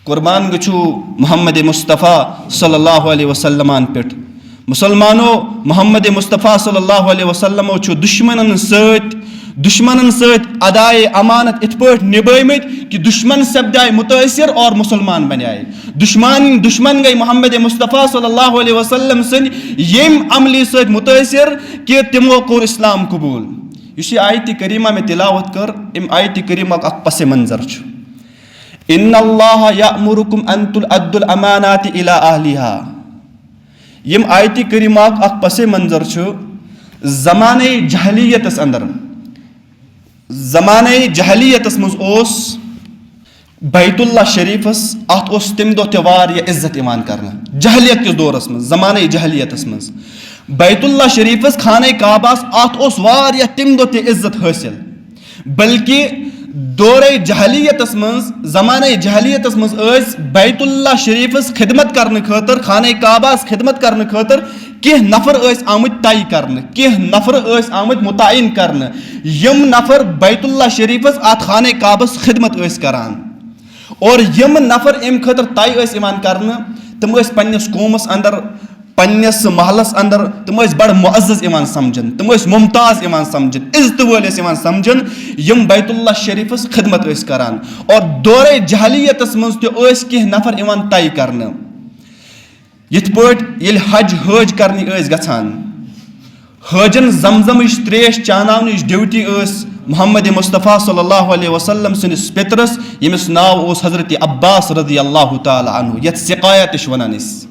قربان گچھو محمد مصطفیٰ صلی اللہ علیہ وسلمان پٹ مسلمانو محمد مصطفیٰ صلی اللہ علیہ وسلمو چھو دشمنن سۭتۍ ادائے امانت ات پٲٹھۍ نبٲومٕتۍ کہ دشمن سپدائے متاثر اور مسلمان بنائے دشمن گئی محمد مصطفیٰ صلی اللہ علیہ وسلم سن یم عملی سۭتۍ متاثر کہ تمو کوٚر اسلام قبول. یُس یہِ آیتِ کریمہ میں تلاوت کر ام آیتِ کریمہ اکھ پس منظر چھُ ان اللہ یأمرکم ان تؤدوا الامانات الی اہلہا. یم آیتِ کریمہ اکھ پس منظر چھُ زمانۂ جہلیتس اندر زمانۂ جہلیتس منٛز اوس بیت اللہ شریفس ات اوس تمہِ دۄہ تہِ واریاہ عزت یِوان کرنہٕ جہلیت کِس دورس منٛز زمانۂ جہلیتس منٛز بیت اللہ شریفس خانہ کعبس ات اوس واریاہ تمہِ دۄہ تہِ عزت حٲصل بلکہ دورے جہلیتس منٛز زمانۂ جہلیتس منٛز ٲسۍ بیت اللہ شریفس خدمت کرنہٕ خٲطرٕ خانہ کعبس خدمت کرنہٕ خٲطرٕ کینٛہہ نفر ٲسۍ آمٕتۍ طے کرنہٕ کینٛہہ نفر ٲسۍ آمٕتۍ متعین کرنہٕ یم نفر بیت اللہ شریفس ات خانہ کعبس خدمت ٲسۍ کران اور یم نفر امہِ خٲطرٕ طے ٲسۍ یِوان کرنہٕ تِم ٲسۍ پننس قومس اندر پننس محلس اندر تِم ٲسۍ بڑٕ معزز یِوان سمجھن تِم ٲسۍ ممتاز یِوان سمجھن عزتہٕ وٲلۍ ٲسۍ یِوان سمجھن یم بیت اللہ شریفس خدمت ٲسۍ کران اور دورے جہلیتس منٛز تہِ ٲسۍ کینٛہہ نفر یِوان طے کرنہٕ یِتھ پٲٹھۍ ییٚلہِ حج کرنہِ ٲسۍ گژھان حٲجن زمزمٕچ تریش چاناونٕچ ڈیوٹی ٲس محمد مصطفیٰ صلی اللہ علیہ وسلم سٕنٛدِس پِترس ییٚمِس ناو اوس حضرت عباس رضی اللہ تعالیٰ عنہ یتھ سقایا تہِ چھِ ونان أسۍ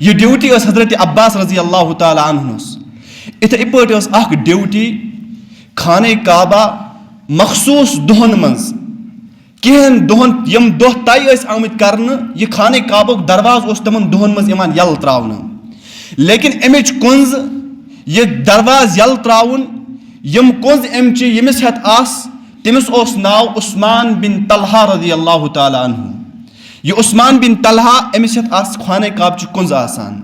یہ ڈیوٹی ٲس حضرت عباس رضی اللہ تعالیٰ عنہس یِتھے پٲٹھۍ ٲس اکھ ڈیوٹی خانہ کعبہ مخصوٗص دۄہن منٛز کینٛہن دۄہن یم دۄہ طے ٲسۍ آمٕتۍ کرنہٕ یہِ خانہ کعبُک درواز اوس تِمن دۄہن منٛز یِوان یلہٕ تراونہٕ لیکن امِچ کُنٛز یہِ درواز یلہٕ تراوُن یم کُنٛز امچہِ ییٚمِس ہٮ۪تھ آسہٕ تٔمِس اوس ناو عثمان بن طلحہ رضی اللہ تعالیٰ عنہ یہ عثمان بن طلحہ أمِس ہٮ۪تھ آسہٕ خانہ کعبچہِ کُنٛز آسان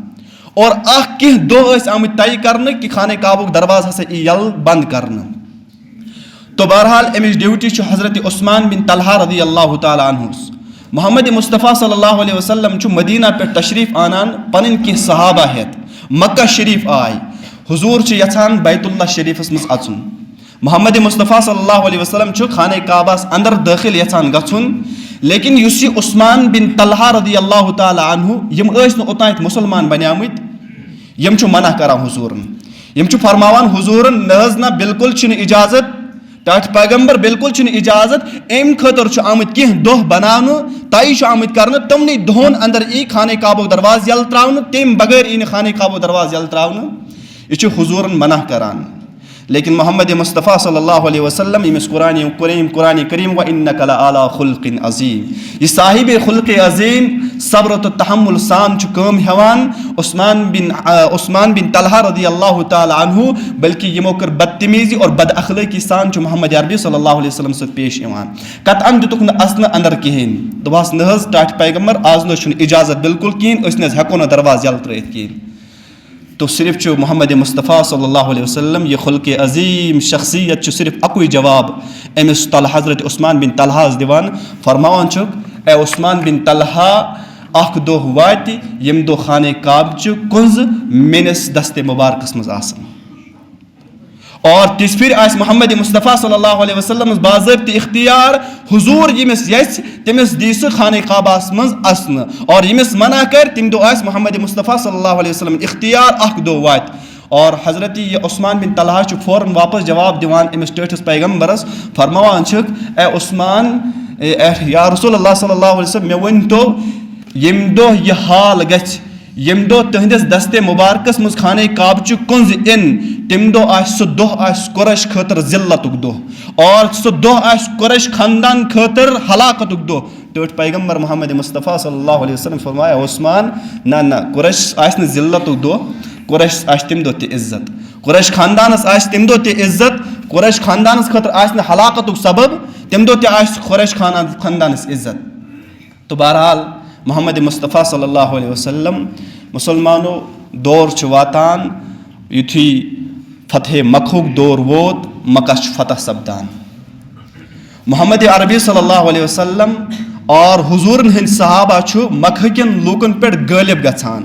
اور اکھ کینٛہہ دۄہ ٲسۍ آمٕتۍ طے کرنہٕ کہ خانہ کعبُک درواز ہسا یی یلہٕ بنٛد کرنہٕ تو بہرحال امِچ ڈیوٹی چھِ حضرت عثمان بن طلحہ رضی اللہ تعالیٰ عنہس محمد مصطفیٰ صلی اللہ علیہ وسلم چھُ مدینہ پٮ۪ٹھ تشریف آنان پنٕنۍ کینٛہہ صحابہ ہٮ۪تھ مکہ شریف آے حضوٗر چھِ یژھان بیت اللہ شریفس منٛز اژُن محمد مصطفیٰ صلی اللہ علیہ وسلم چھُ خانہ کعبس اندر دٲخل یژھان گژھُن لیکن یُس یہِ عثمان بن طلحہ رضی اللہ تعالیٰ عنہ یم ٲسۍ نہٕ اوٚتانۍ مُسلمان بنیمٕتۍ یم چھُ منع کران حضوٗرن یم چھُ فرماوان حضوٗرن نہ حظ نہ بالکل چھُنہٕ اجازت ٹاٹھ پیغمبر بالکل چھُنہٕ اجازت امہِ خٲطرٕ چھُ آمٕتۍ کینٛہہ دۄہ بناونہٕ طے چھُ آمٕتۍ کرنہٕ تِمنٕے دۄہن اندر یی خانہ کعبُک درواز یلہٕ تراونہٕ تمہِ بغٲر یی نہٕ خانہ کعبُک درواز یلہٕ تراونہٕ یہ چھُ حضوٗرن منع کران لیکن محمد مصطفیٰ صلی اللہ علیہ وسلم ییٚمِس قرآن کریم وَإِنَّكَ لَعَلَىٰ خُلْقٍ عظیٖم یہ صاحب خلق عظیم صبر تہٕ تحمل سان چھُ کٲم ہٮ۪وان عثمان بن طلحہ رضی اللہ تعالیٰ عنہ بلکہ یِمو کٔر بدتمیٖزی اور بد اخلٲقی سان چھُ محمد عربی صلی اللہ علیہ وسلم سۭتۍ پیش یِوان قطعاً دِتُکھ نہٕ اَژنہٕ اندر کِہیٖنۍ دوٚپہَس نہ حظ ٹاٹھ پیغمبر آز نہ چھُنہٕ اجازت بالکل کِہیٖنۍ أسۍ نہ حظ ہٮ۪کو نہٕ درواز یلہٕ ترٲیِتھ کِہیٖنۍ تو صرف چھُ محمد مصطفیٰ صلی اللہ علیہ وسلم یہ خلق عظیم شخصیت چھُ صرف اکُے جواب أمِس حضرت عثمان بن طلحہس دِوان فرماوان چھُکھ اے عثمان بن طلحہ اکھ دۄہ واتہِ ییٚمہِ دۄہ خانہ کعبچہِ کُنٛزٕ میٲنِس دستِ مُبارکس منٛز آسن اور تِژھ پھِرِ آسہِ محمد مصطفیٰ صلی اللہ علیہ وسلمس باضٲبطہٕ اختیار حضوٗر ییٚمِس یژھِ تٔمِس دی سُہ خانہ کعبس منٛز اژنہٕ اور ییٚمِس منع کرِ تمہِ دۄہ آسہِ محمد مصطفیٰ صلی اللہ علیہ وسلم اختیار اکھ دۄہ واتہِ اور حضرت یہ عثمان بن طلحہ چھُ فوراً واپس جواب دِوان أمِس ٹٲٹھِس پیغمبرس فرماوان چھِکھ اے عثمان یا رسول اللہ صلی اللہ علیہ وسلم مےٚ ؤنۍتو ییٚمہِ دۄہ یہِ حال گژھِ ییٚمہِ دۄہ تُہنٛدِس دستِ مُبارکس منٛز خانہ کعبچہِ کُنٛزٕ یِن تمہِ دۄہ آسہِ سُہ دۄہ آسہِ قُریش خٲطرٕ ذلتُک دۄہ اور سُہ دۄہ آسہِ قُریش خاندان خٲطرٕ ہلاکتُک دۄہ ٹٲٹھ پیغمبر محمد مصطفیٰ صلی اللہ علیہ وسلم فرمایا عثمان نہ قُریش آسہِ نہٕ ذلتُک دۄہ قُریش آسہِ تمہِ دۄہ تہِ عزت قُریش خاندانس آسہِ تمہِ دۄہ تہِ عزت قُریش خاندانس خٲطرٕ آسہِ نہٕ ہلاکتُک سبب تمہِ دۄہ تہِ آسہِ قُریش خاندانس عزت تو بہرحال محمد مصطفیٰ صلی اللہ علیہ وسلم مسلمانو دور چھُ واتان یُتھُے فتح مکہُک دور ووت مکہ چھُ فتح سپدان محمد عربی صلی اللہ علیہ وسلم اور حضورن ہند صحابہ چھُ مکہ کٮ۪ن لوٗکن پٮ۪ٹھ غٲلب گژھان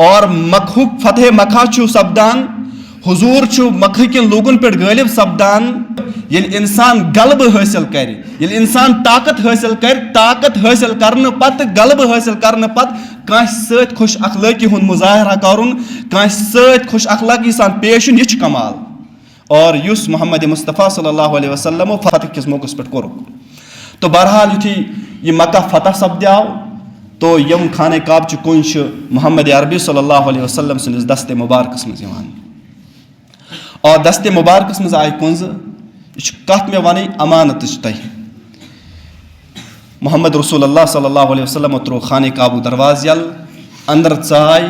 اور مکہُک فتح مکہ چھُ سپدان حضور چھُ مکہ کٮ۪ن لوٗکن پٮ۪ٹھ غٲلب سپدان ییٚلہِ اِنسان غلبہٕ حٲصِل کرِ ییٚلہِ اِنسان طاقت حٲصِل کرِ طاقت حٲصِل کرنہٕ پتہٕ غلبہٕ حٲصِل کرنہٕ پتہٕ کٲنٛسہِ سۭتۍ خۄش اخلٲقی ہُنٛد مظاہرہ کرُن کٲنٛسہِ سۭتۍ خۄش اخلٲقی سان پیش یُن یہِ چھُ کمال اور یُس محمد مصطفیٰ صلی اللہ علیہ وسلمو فتح کِس موقعس پٮ۪ٹھ کوٚرُکھ تو بہرحال یُتھُے یہِ مکہ فتح سپدیو تو یِم خانہ کعبچہِ کُنۍ چھِ محمد عربی صلی اللہ علیہ وسلم سٕنٛدِس دستِ مُبارکس منٛز یِوان اور دستِ مُبارکس منٛز آیہِ کُنزٕ یہ کت مے ون امانت تہ محمد رسول اللہ صلی اللہ علیہ وسلم ترو خانہ کعبُک دروازٕ یل اندر ژاے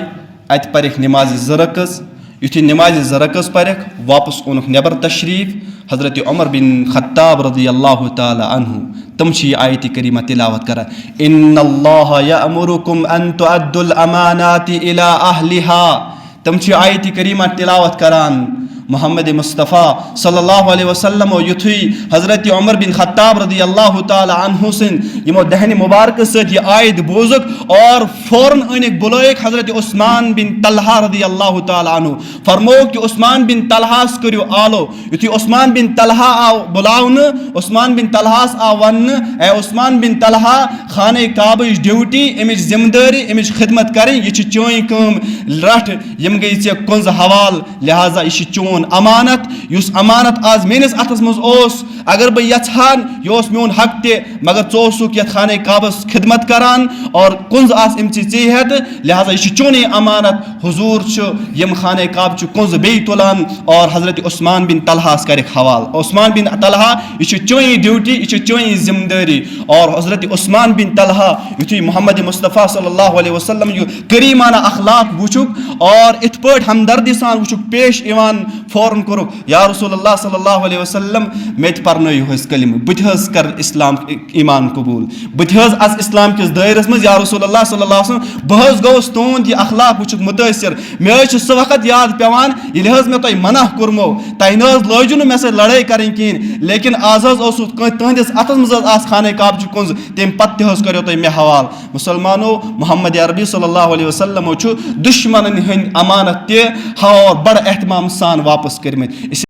اتہ پرکھ نمازِ زٕ رکٔژ یُتھُے نمازِ زٕ رکٔژ پرکھ واپس اونُکھ نٮ۪بر تشریٖف حضرت عمر بن خطاب رضی اللہ تعالیٰ عنہ تم چھِ یہِ آیتِ کریٖمہ تلاوت کران ان اللہ یأمرکم ان تؤدوا الامانات الی اہلها تم چھِ آیتِ کریٖمہ تلاوت کران محمد مصطفیٰ صلی اللہ علیہ وسلم یُتھُے حضرت عمر بن خطاب رضی اللہ تعالیٰ عنہ سٕنٛدۍ یِمو دہنہِ مُبارکہٕ سۭتۍ یہِ آیت بوٗزُکھ اور فوراً أنِکھ بُلٲیِکھ حضرت عثمان بن طلحہ رضی اللہ تعالیٰ عنہ فرمووُکھ کہ عثمان بن طلحہس کٔرِو آلو یُتھُے عثمان بن طلحہ آو بُلاونہٕ عثمان بن طلحہس آو وننہٕ اے عثمان بن طلحہ خانہ کعبٕچ ڈیوٹی اَمِچ ذمہٕ دٲری اَمِچ خدمت کرٕنۍ یہِ چھِ چٲنۍ کٲم رٹھ یِم گٔے ژےٚ کُنزٕ حوالہٕ لہٰذا یہِ چھِ چون امانت یُس امانت آز میٲنِس اتھس منٛز اوس اگر بہٕ یژھان یہِ اوس میون حق تہِ مگر ژٕ اوسُکھ یتھ خانہ کعبس خدمت کران اور کُنزٕ آسہٕ أمۍچہِ ژےٚ ہٮ۪تھ لہٰذا یہِ چھُ چونُے امانت حضوٗر چھُ یِم خانہ کعبچہِ کُنزٕ بیٚیہِ تُلان اور حضرت عثمان بن طلحہس کرکھ حوالہٕ عثمان بن طلحہ یہِ چھِ چٲنی ڈیوٹی یہِ چھِ چٲنی ذمہٕ دٲری اور حضرت عثمان بن طلحہ یُتھُے محمد مصطفیٰ صلی اللہ علیہ وسلم یہِ کریٖمانہ اخلاق وٕچھُکھ اور یِتھ پٲٹھۍ ہمدردی سان وٕچھُکھ پیش یِوان فوراً کوٚرُکھ یا رسول اللہ صلی اللہ علیہ وسلم مےٚ تہِ پرنٲیِو حظ کلمہٕ بہٕ تہِ حظ کرٕ اسلام ایمان قبوٗل بہٕ تہِ حظ اژٕ اسلام کِس دٲیرس منٛز یا رسول اللہ صلی اللہ علیہ وسلم بہٕ حظ گوٚوُس تُہُنٛد یہِ اخلاق وٕچھِتھ مُتٲثر مےٚ حظ چھُ سُہ وقت یاد پیٚوان ییٚلہِ حظ مےٚ تۄہہِ منع کوٚرمو تۄہہِ نہ حظ لٲجِو نہٕ مےٚ سۭتۍ لڑٲے کَرٕنۍ کِہیٖنۍ لیکن آز حظ اوسُس تُہنٛدِس اَتھس منٛز حظ آسہٕ خانہ کعبچہِ کُنزٕ تمہِ پتہٕ تہِ حظ کٔرِو تُہۍ مےٚ حوالہٕ مُسلمانو محمد عربی صلی اللہ علیہ وسلمو چھُ دُشمنن ہٕنٛدۍ امانت تہِ بڑٕ احتمام سان واپس کٔرمٕتۍ